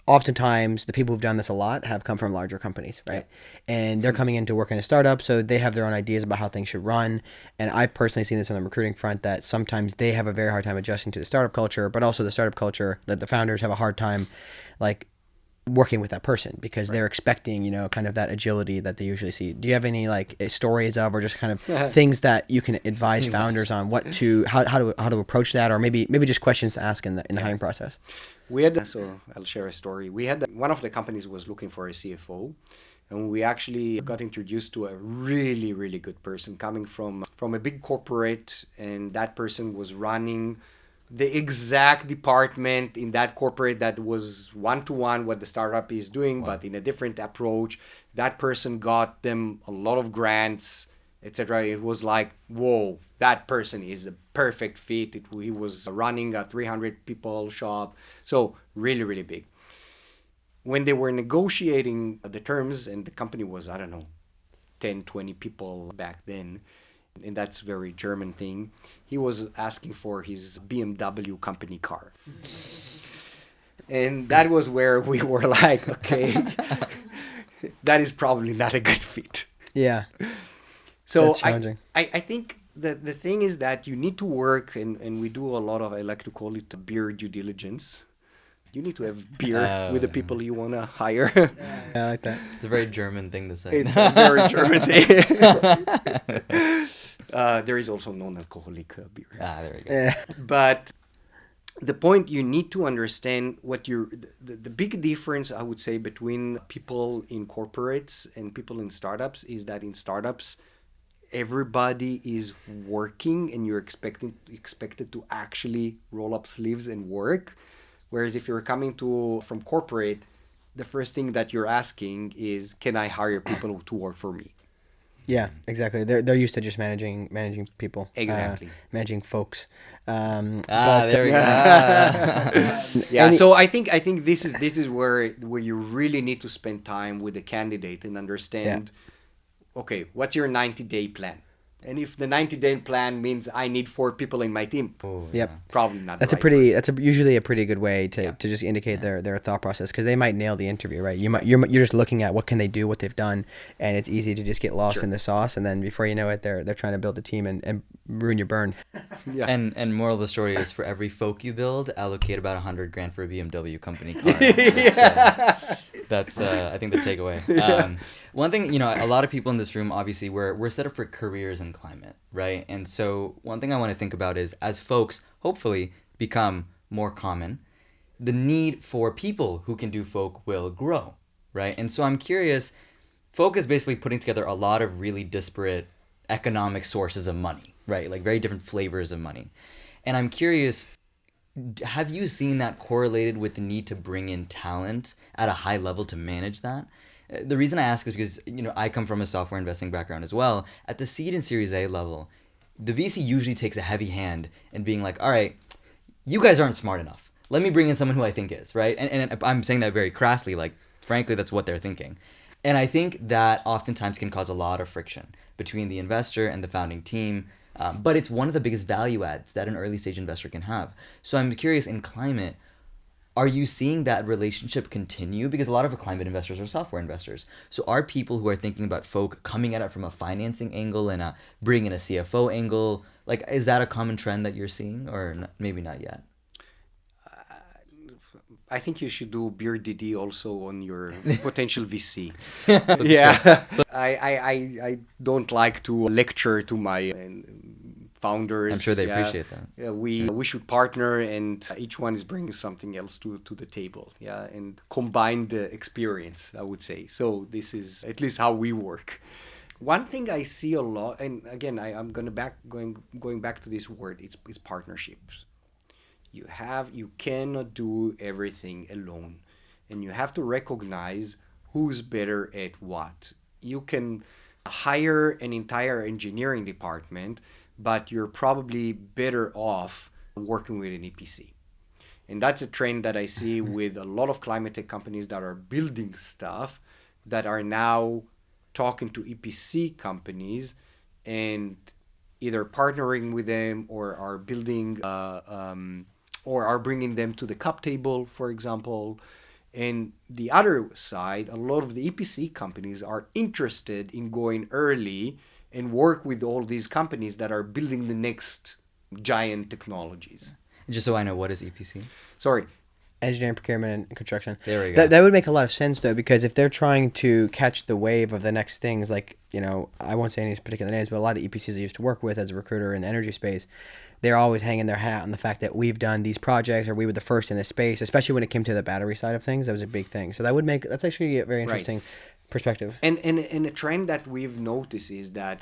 oftentimes the people who've done this a lot have come from larger companies, right? And they're coming in to work in a startup, so they have their own ideas about how things should run. And I've personally seen this on the recruiting front, that sometimes they have a very hard time adjusting to the startup culture, but also the startup culture, that the founders have a hard time like working with that person because they're expecting, kind of that agility that they usually see. Do you have any like stories of, or just kind of things that you can advise founders on how to approach that, or maybe just questions to ask in the hiring process? So I'll share a story. One of the companies was looking for a CFO, and we actually got introduced to a really, really good person coming from a big corporate, and that person was running the exact department in that corporate that was one-to-one what the startup is doing, but in a different approach. That person got them a lot of grants, etc. It was like, whoa, that person is a perfect fit. He was running a 300 people shop. So really, really big. When they were negotiating the terms, and the company was, I don't know, 10, 20 people back then, and that's a very German thing, he was asking for his BMW company car. And that was where we were like, okay, that is probably not a good fit. Yeah. So I think that the thing is that you need to work, and we do a lot of, I like to call it beer due diligence. You need to have beer with the people you want to hire. I like that. It's a very German thing to say. It's a very German thing. There is also non-alcoholic beer. There we go. Yeah. But the point, you need to understand the big difference, I would say, between people in corporates and people in startups is that in startups, everybody is working and you're expected to actually roll up sleeves and work. Whereas if you're coming from corporate, the first thing that you're asking is, can I hire people to work for me? Yeah, exactly. They're used to just managing people. Exactly. Managing folks. There we go. Yeah. So I think this is where you really need to spend time with the candidate and understand, okay, what's your 90-day plan? And if the 90-day plan means I need 4 people in my team, probably not. That's usually a pretty good way to just indicate their thought process, because they might nail the interview, right? You're just looking at what can they do, what they've done, and it's easy to just get lost in the sauce, and then before you know it, they're trying to build a team and ruin your burn. Yeah. And moral of the story is, for every folk you build, allocate about $100,000 for a BMW company car. That's I think the takeaway. One thing, a lot of people in this room, obviously, we're set up for careers in climate, right? And so one thing I want to think about is, as folks hopefully become more common, the need for people who can do folk will grow, right? And so I'm curious, Folk is basically putting together a lot of really disparate economic sources of money, right? Like very different flavors of money. And I'm curious, have you seen that correlated with the need to bring in talent at a high level to manage that? The reason I ask is because, I come from a software investing background as well. At the seed and Series A level, the VC usually takes a heavy hand in being like, all right, you guys aren't smart enough. Let me bring in someone who I think is, right? And I'm saying that very crassly, like, frankly, that's what they're thinking. And I think that oftentimes can cause a lot of friction between the investor and the founding team. But it's one of the biggest value adds that an early stage investor can have. So I'm curious, in climate, are you seeing that relationship continue? Because a lot of climate investors are software investors. So are people who are thinking about Folk coming at it from a financing angle and bringing in a CFO angle? Like, is that a common trend that you're seeing, or maybe not yet? I think you should do beer DD also on your potential VC. That's Yeah, I don't like to lecture to my founders. I'm sure they Yeah. appreciate that. Yeah, we should partner, and each one is bringing something else to the table. Yeah, and combine the experience, I would say. So this is at least how we work. One thing I see a lot, and again, I'm going back to this word. It's partnerships. You cannot do everything alone, and you have to recognize who's better at what. You can hire an entire engineering department, but you're probably better off working with an EPC. And that's a trend that I see with a lot of climate tech companies that are building stuff that are now talking to EPC companies and either partnering with them or are building or are bringing them to the cap table, for example. And the other side, a lot of the EPC companies are interested in going early and work with all these companies that are building the next giant technologies. Just so I know, what is EPC? Sorry. Engineering, procurement, and construction. There we go. That would make a lot of sense, though, because if they're trying to catch the wave of the next things, like, I won't say any particular names, but a lot of EPCs I used to work with as a recruiter in the energy space, they're always hanging their hat on the fact that we've done these projects or we were the first in this space, especially when it came to the battery side of things. That was a big thing. So that's actually a very interesting perspective. And a trend that we've noticed is that,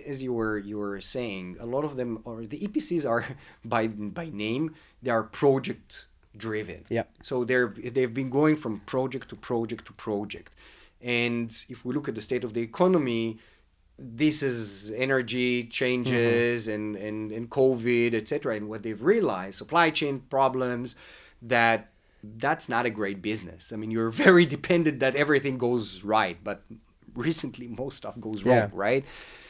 as you were saying, a lot of them, or the EPCs are by name, they are project driven. Yeah. So they've been going from project to project to project. And if we look at the state of the economy, this is energy changes and COVID, etc. And what they've realized, supply chain problems, that's not a great business. I mean, you're very dependent that everything goes right, but recently most stuff goes wrong, right?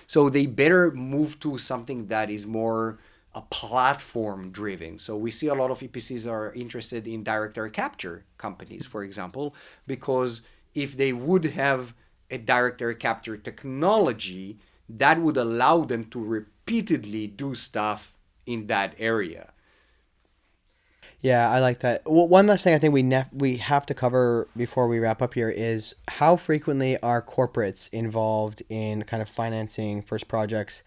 So they better move to something that is more a platform driven. So we see a lot of EPCs are interested in direct air capture companies, for example, because if they would have a direct air capture technology, that would allow them to repeatedly do stuff in that area. Yeah, I like that. Well, one last thing I think we have to cover before we wrap up here is how frequently are corporates involved in kind of financing first projects?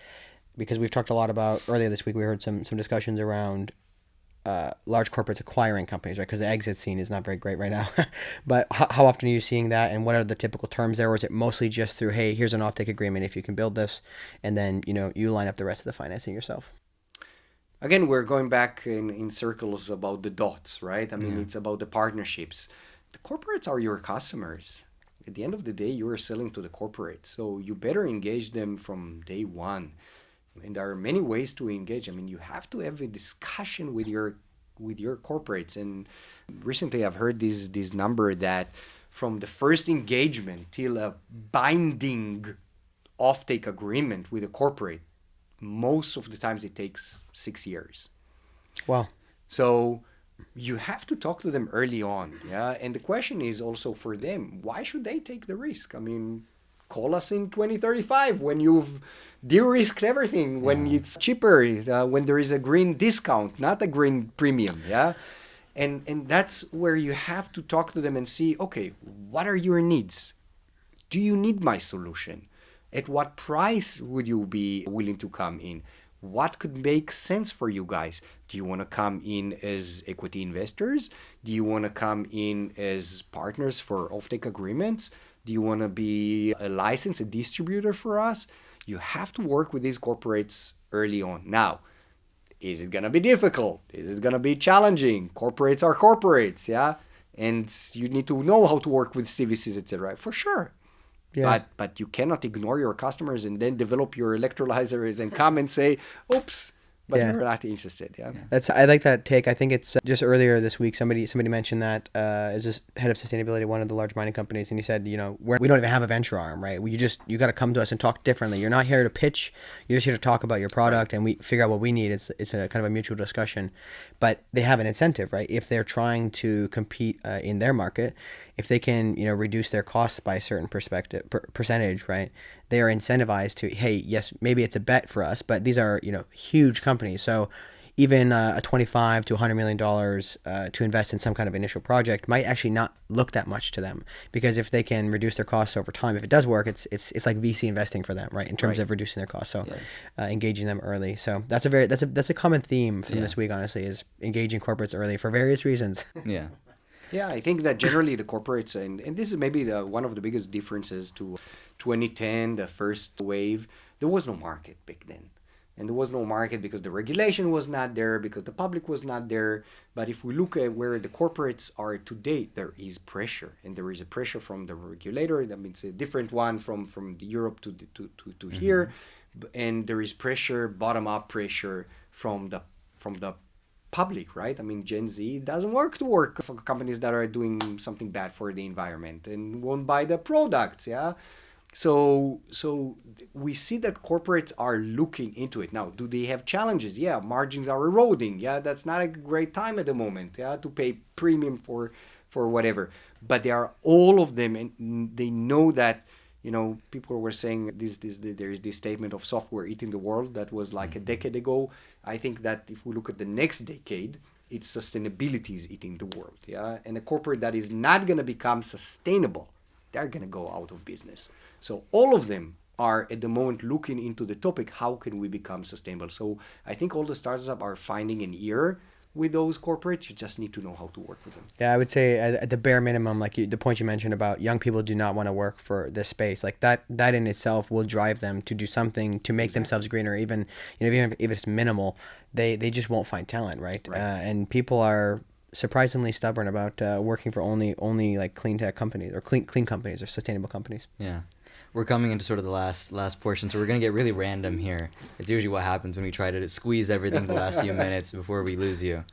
Because we've talked a lot about, earlier this week we heard some discussions around large corporates acquiring companies, right? Because the exit scene is not very great right now. But how often are you seeing that, and what are the typical terms there? Or is it mostly just through, hey, here's an offtake agreement if you can build this, and then you line up the rest of the financing yourself? Again, we're going back in circles about the dots, right? I mean, it's about the partnerships. The corporates are your customers. At the end of the day, you are selling to the corporate, so you better engage them from day one. And there are many ways to engage. I mean, you have to have a discussion with your corporates. And recently, I've heard this number that from the first engagement till a binding offtake agreement with a corporate, most of the times it takes 6 years. Wow. So you have to talk to them early on, yeah. And the question is also for them: why should they take the risk? I mean, call us in 2035 when you've de-risked everything, when it's cheaper, when there is a green discount, not a green premium, yeah. And that's where you have to talk to them and see, okay, what are your needs? Do you need my solution? At what price would you be willing to come in? what could make sense for you guys? Do you want to come in as equity investors? Do you want to come in as partners for offtake agreements? Do you want to be a license, a distributor for us? You have to work with these corporates early on. Now, is it going to be difficult? Is it going to be challenging? Corporates are corporates, yeah? And you need to know how to work with CVCs, etc. For sure. Yeah. But you cannot ignore your customers and then develop your electrolyzers and come and say, oops, but Yeah. you're not interested. Yeah. I like that take. I think it's just earlier this week somebody mentioned that as just head of sustainability at one of the large mining companies, and he said, we don't even have a venture arm, right? You got to come to us and talk differently. You're not here to pitch. You're just here to talk about your product, and we figure out what we need. It's a kind of a mutual discussion, but they have an incentive, right? If they're trying to compete in their market, if they can reduce their costs by a certain percentage, right? They are incentivized to, hey, yes, maybe it's a bet for us, but these are huge companies, so even a $25 to $100 million to invest in some kind of initial project might actually not look that much to them, because if they can reduce their costs over time, if it does work, it's like VC investing for them, right? In terms of reducing their costs, so engaging them early. So that's a common theme from this week, honestly, is engaging corporates early for various reasons. Yeah. Yeah, I think that generally the corporates, and this is maybe one of the biggest differences to 2010, the first wave, there was no market back then. And there was no market because the regulation was not there, because the public was not there. But if we look at where the corporates are today, there is pressure. And there is a pressure from the regulator. That means a different one from the Europe to here. And there is pressure, bottom-up pressure from the public, right? I mean, Gen Z doesn't work for companies that are doing something bad for the environment and won't buy the products, yeah? So we see that corporates are looking into it. Now, do they have challenges? Yeah, margins are eroding. Yeah, that's not a great time at the moment, yeah, to pay premium for whatever. But they are all of them, and they know that, people were saying there is this statement of software eating the world that was like a decade ago. I think that if we look at the next decade, it's sustainability is eating the world, yeah? And a corporate that is not going to become sustainable, they're going to go out of business. So all of them are at the moment looking into the topic, how can we become sustainable? So I think all the startups are finding an ear with those corporates. You just need to know how to work with them. Yeah, I would say at the bare minimum, like the point you mentioned about young people do not want to work for this space, like that in itself will drive them to do something to make themselves greener. Even even if it's minimal, they just won't find talent, right? And people are surprisingly stubborn about working for only like clean tech companies or clean companies or sustainable companies. Yeah. We're coming into sort of the last portion, so we're going to get really random here. It's usually what happens when we try to squeeze everything the last few minutes before we lose you.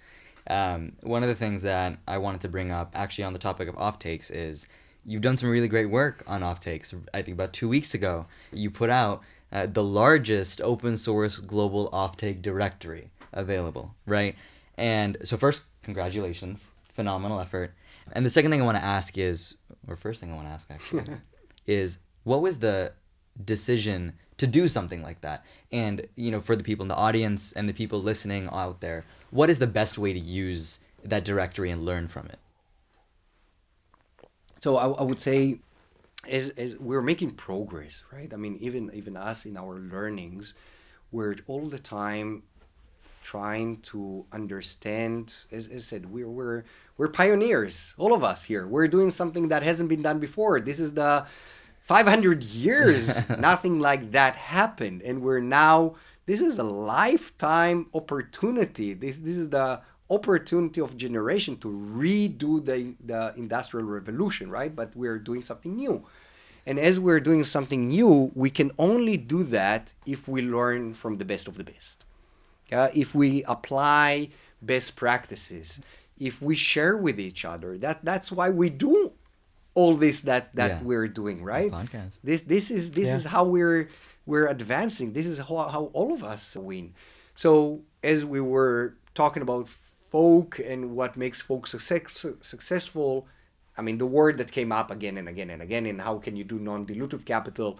One of the things that I wanted to bring up, actually on the topic of offtakes, is you've done some really great work on offtakes. I think about 2 weeks ago, you put out the largest open source global offtake directory available, right? And so first, congratulations. Phenomenal effort. And the second thing I want to ask is, or first thing I want to ask actually, is what was the decision to do something like that? And, for the people in the audience and the people listening out there, what is the best way to use that directory and learn from it? So I would say as we're making progress, right? I mean, even us in our learnings, we're all the time trying to understand. As I said, we're pioneers, all of us here. We're doing something that hasn't been done before. This is the 500 years, nothing like that happened. And this is a lifetime opportunity. This is the opportunity of generation to redo the industrial revolution, right? But we're doing something new. And as we're doing something new, we can only do that if we learn from the best of the best. If we apply best practices, if we share with each other, that's why we do all this that we're doing, right? This is how we're advancing. This is how all of us win. So as we were talking about folk and what makes folk successful, I mean, the word that came up again and again and again, and how can you do non-dilutive capital,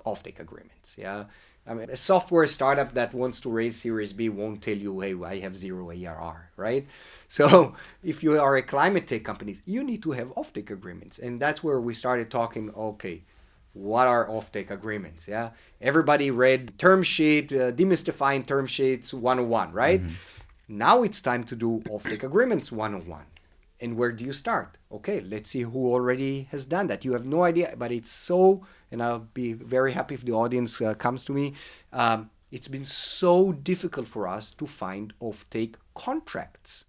offtake agreements, yeah? I mean, a software startup that wants to raise Series B won't tell you, hey, I have 0 ARR, right? So if you are a climate tech company, you need to have offtake agreements. And that's where we started talking, okay, what are offtake agreements? Yeah, everybody read term sheet, demystifying term sheets 101, right? Now it's time to do offtake agreements 101. And where do you start? Okay, let's see who already has done that. You have no idea, but it's so, and I'll be very happy if the audience comes to me. It's been so difficult for us to find offtake contracts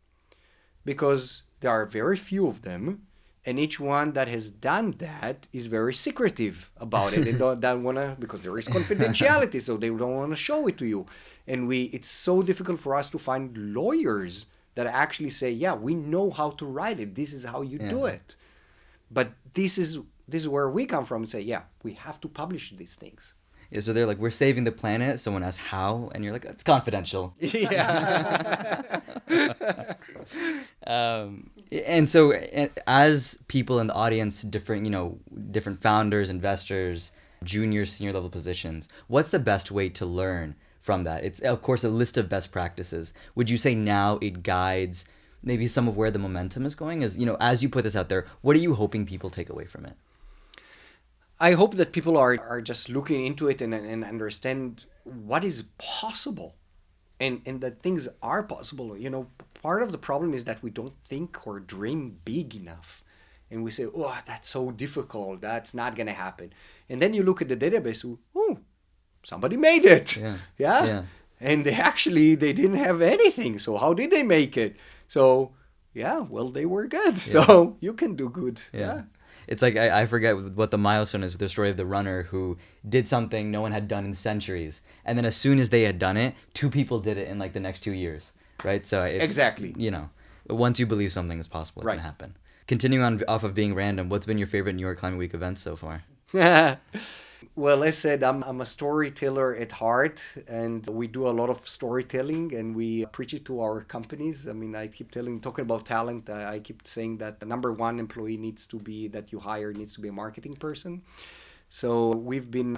because there are very few of them, and each one that has done that is very secretive about it. They don't want to, because there is confidentiality, so they don't want to show it to you. And it's so difficult for us to find lawyers that actually say, yeah, we know how to write it. This is how you do it. But this is where we come from and say, yeah, we have to publish these things. Yeah, so they're like, we're saving the planet. Someone asks how, and you're like, it's confidential. Yeah. And so, as people in the audience, different founders, investors, junior, senior level positions, what's the best way to learn from that? It's, of course, a list of best practices. Would you say now it guides maybe some of where the momentum is going? As you put this out there, what are you hoping people take away from it? I hope that people are just looking into it and understand what is possible, and that things are possible. Part of the problem is that we don't think or dream big enough. And we say, oh, that's so difficult. That's not going to happen. And then you look at the database, oh, somebody made it. Yeah. And they didn't have anything. So how did they make it? So, yeah, well, they were good. Yeah. So you can do good. Yeah. It's like, I forget what the milestone is with the story of the runner who did something no one had done in centuries. And then as soon as they had done it, 2 people did it in like the next 2 years. Right? So it's, exactly. Once you believe something is possible, it can happen. Continuing on off of being random, what's been your favorite New York Climate Week event so far? Well, as said, I'm a storyteller at heart, and we do a lot of storytelling, and we preach it to our companies. I mean, I keep talking about talent. I keep saying that the number one employee that you hire needs to be a marketing person. So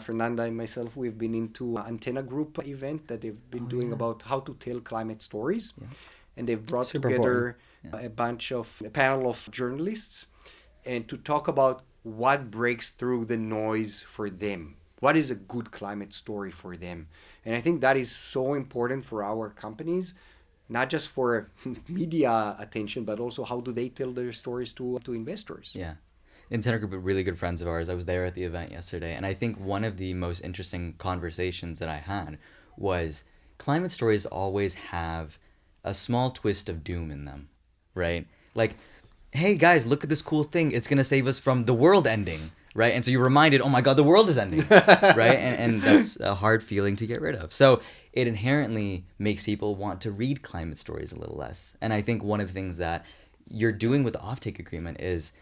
Fernanda and myself, we've been into Antenna Group event that they've been doing about how to tell climate stories. Yeah. And they've brought together a panel of journalists and to talk about what breaks through the noise for them. What is a good climate story for them? And I think that is so important for our companies, not just for media attention, but also how do they tell their stories to investors? Yeah. Antenna Group are really good friends of ours. I was there at the event yesterday, and I think one of the most interesting conversations that I had was climate stories always have a small twist of doom in them, right? Like, hey guys, look at this cool thing. It's going to save us from the world ending, right? And so you're reminded, oh my God, the world is ending, right? And that's a hard feeling to get rid of. So it inherently makes people want to read climate stories a little less. And I think one of the things that you're doing with the offtake agreement is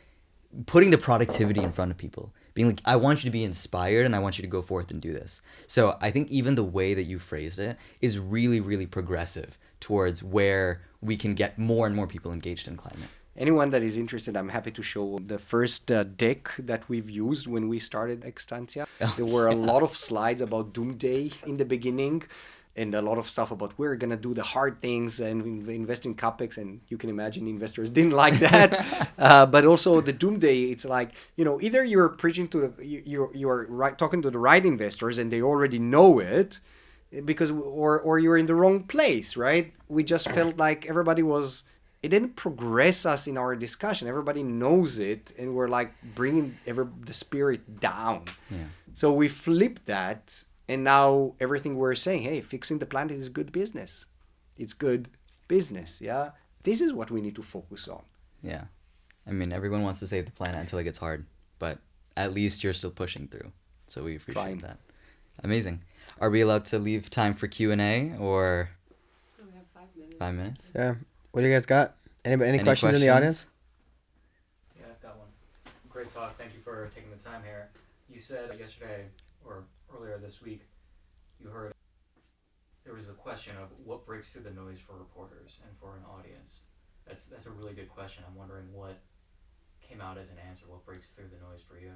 putting the productivity in front of people, being like, I want you to be inspired and I want you to go forth and do this. So I think even the way that you phrased it is really, really progressive towards where we can get more and more people engaged in climate. Anyone that is interested, I'm happy to show the first deck that we've used when we started Extantia. There were a lot of slides about doomsday in the beginning, and a lot of stuff about we're going to do the hard things and invest in CapEx. And you can imagine investors didn't like that. But also the doomsday, it's like, either you're preaching you're talking to the right investors and they already know it, because or you're in the wrong place, right? We just felt like it didn't progress us in our discussion. Everybody knows it, and we're like bringing the spirit down. Yeah. So we flipped that. And now everything we're saying, hey, fixing the planet is good business. It's good business, yeah? This is what we need to focus on. Yeah. I mean, everyone wants to save the planet until it gets hard. But at least you're still pushing through. So we appreciate that. Amazing. Are we allowed to leave time for Q&A or? We have 5 minutes. 5 minutes? Yeah. What do you guys got? Any questions in the audience? Yeah, I've got one. Great talk. Thank you for taking the time here. You said yesterday or earlier this week, you heard there was a question of what breaks through the noise for reporters and for an audience. That's a really good question. I'm wondering what came out as an answer. What breaks through the noise for you?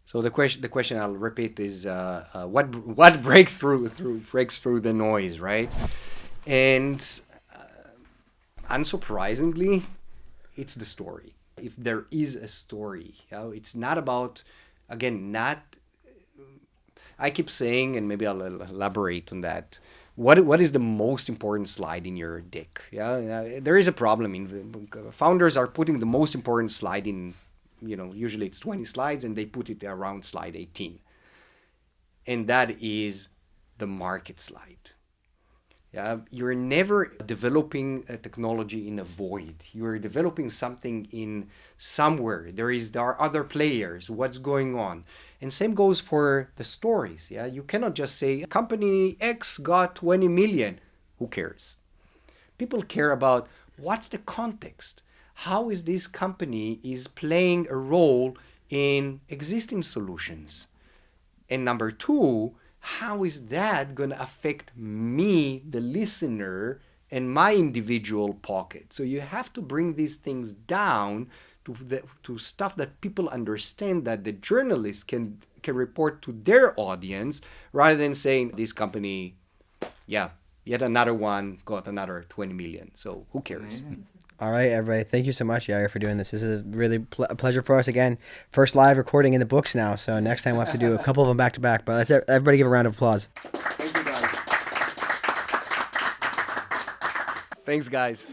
So the question I'll repeat is what breaks through the noise, right? And unsurprisingly, it's the story. If there is a story, it's not about Again, not, I keep saying, and maybe I'll elaborate on that. What is the most important slide in your deck? Yeah, there is a problem. Founders are putting the most important slide in, usually it's 20 slides, and they put it around slide 18, and that is the market slide. Yeah, you're never developing a technology in a void. You're developing something in somewhere. There are other players. What's going on? And same goes for the stories. Yeah, you cannot just say company X got 20 million. Who cares? People care about what's the context. How is this company is playing a role in existing solutions? And number two, how is that going to affect me, the listener, and my individual pocket? So you have to bring these things down to stuff that people understand, that the journalist can report to their audience, rather than saying this company, yeah, yet another one got another 20 million. So who cares? All right, everybody. Thank you so much, Yair, for doing this. This is really a pleasure for us. Again, first live recording in the books now. So next time we'll have to do a couple of them back to back. But let's everybody give a round of applause. Thank you, guys. Thanks, guys.